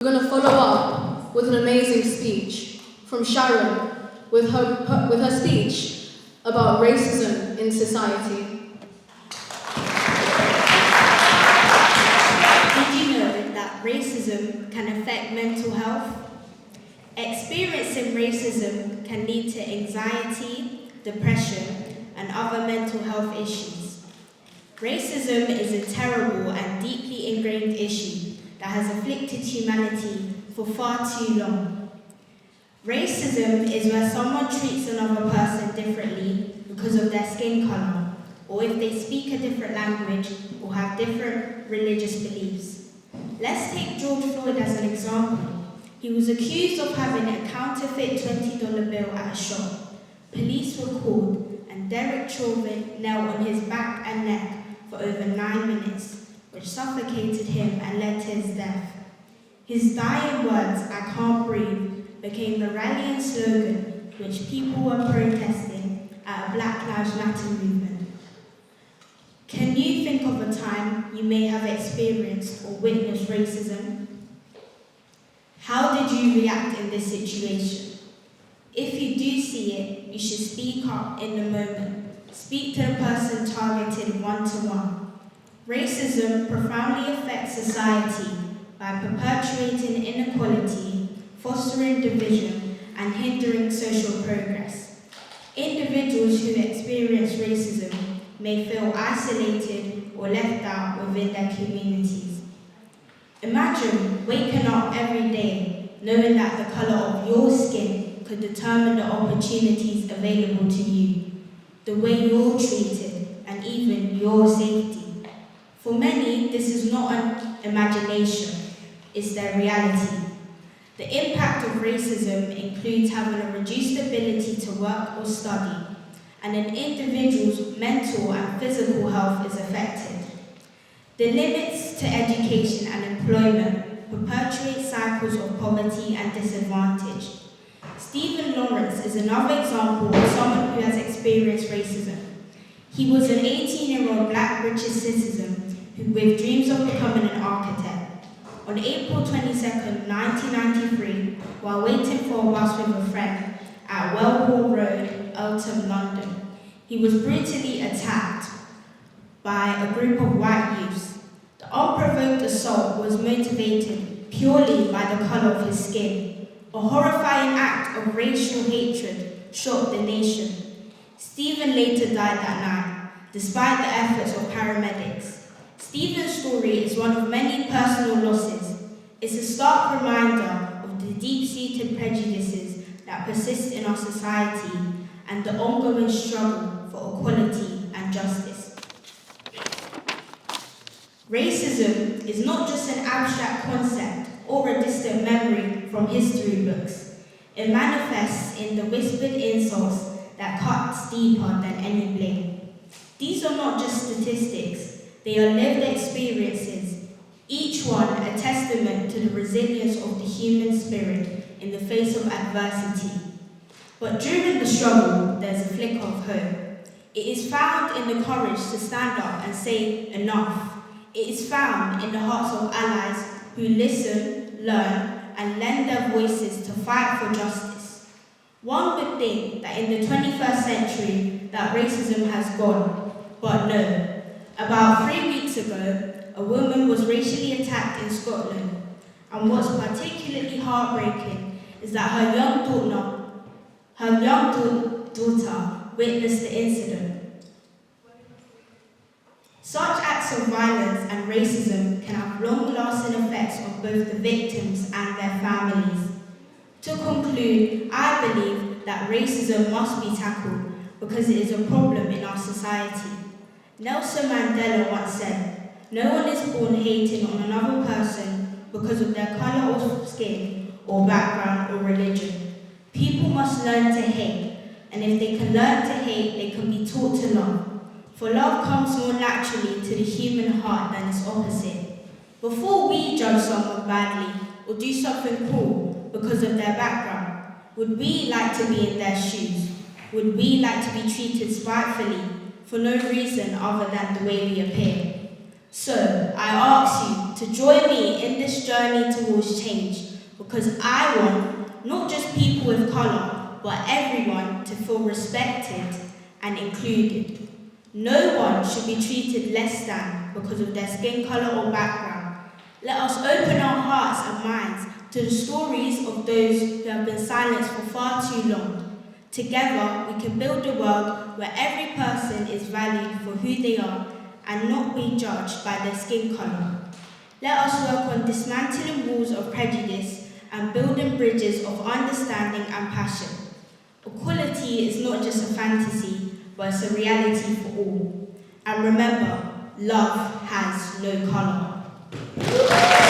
We're going to follow up with an amazing speech from Sharon with her speech about racism in society. Did you know that racism can affect mental health? Experiencing racism can lead to anxiety, depression, and other mental health issues. Racism is a terrible and deeply ingrained issue that has afflicted humanity for far too long. Racism is where someone treats another person differently because of their skin colour, or if they speak a different language or have different religious beliefs. Let's take George Floyd as an example. He was accused of having a counterfeit $20 bill at a shop. Police were called, and Derek Chauvin knelt on his back and neck for over 9 minutes, which suffocated him and led to his death. His dying words, "I can't breathe," became the rallying slogan which people were protesting at a Black Lives Matter movement. Can you think of a time you may have experienced or witnessed racism? How did you react in this situation? If you do see it, you should speak up in the moment. Speak to the person targeted one-to-one. Racism profoundly affects society by perpetuating inequality, fostering division, and hindering social progress. Individuals who experience racism may feel isolated or left out within their communities. Imagine waking up every day knowing that the colour of your skin could determine the opportunities available to you, the way you're treated, and even your safety. For many, this is not an imagination, it's their reality. The impact of racism includes having a reduced ability to work or study, and an individual's mental and physical health is affected. The limits to education and employment perpetuate cycles of poverty and disadvantage. Stephen Lawrence is another example of someone who has experienced racism. He was an 18-year-old Black British citizen with dreams of becoming an architect. On April 22, 1993, while waiting for a bus with a friend at Wellhall Road, Eltham, London, he was brutally attacked by a group of white youths. The unprovoked assault was motivated purely by the colour of his skin. A horrifying act of racial hatred shocked the nation. Stephen later died that night, despite the efforts of paramedics. Stephen's story is one of many personal losses. It's a stark reminder of the deep-seated prejudices that persist in our society and the ongoing struggle for equality and justice. Racism is not just an abstract concept or a distant memory from history books. It manifests in the whispered insults that cuts deeper than any blame. These are not just statistics, they are lived experiences, each one a testament to the resilience of the human spirit in the face of adversity. But during the struggle, there's a flicker of hope. It is found in the courage to stand up and say enough. It is found in the hearts of allies who listen, learn, and lend their voices to fight for justice. One would think that in the 21st century that racism has gone, but no. About 3 weeks ago, a woman was racially attacked in Scotland, and what's particularly heartbreaking is that her young daughter witnessed the incident. Such acts of violence and racism can have long-lasting effects on both the victims and their families. To conclude, I believe that racism must be tackled because it is a problem in our society. Nelson Mandela once said, "No one is born hating on another person because of their colour of skin or background or religion. People must learn to hate, and if they can learn to hate, they can be taught to love. For love comes more naturally to the human heart than its opposite." Before we judge someone badly or do something cruel because of their background, would we like to be in their shoes? Would we like to be treated spitefully for no reason other than the way we appear? So, I ask you to join me in this journey towards change, because I want not just people with colour, but everyone to feel respected and included. No one should be treated less than because of their skin colour or background. Let us open our hearts and minds to the stories of those who have been silenced for far too long. Together, we can build a world where every person is valued for who they are and not be judged by their skin colour. Let us work on dismantling walls of prejudice and building bridges of understanding and passion. Equality is not just a fantasy, but it's a reality for all. And remember, love has no colour.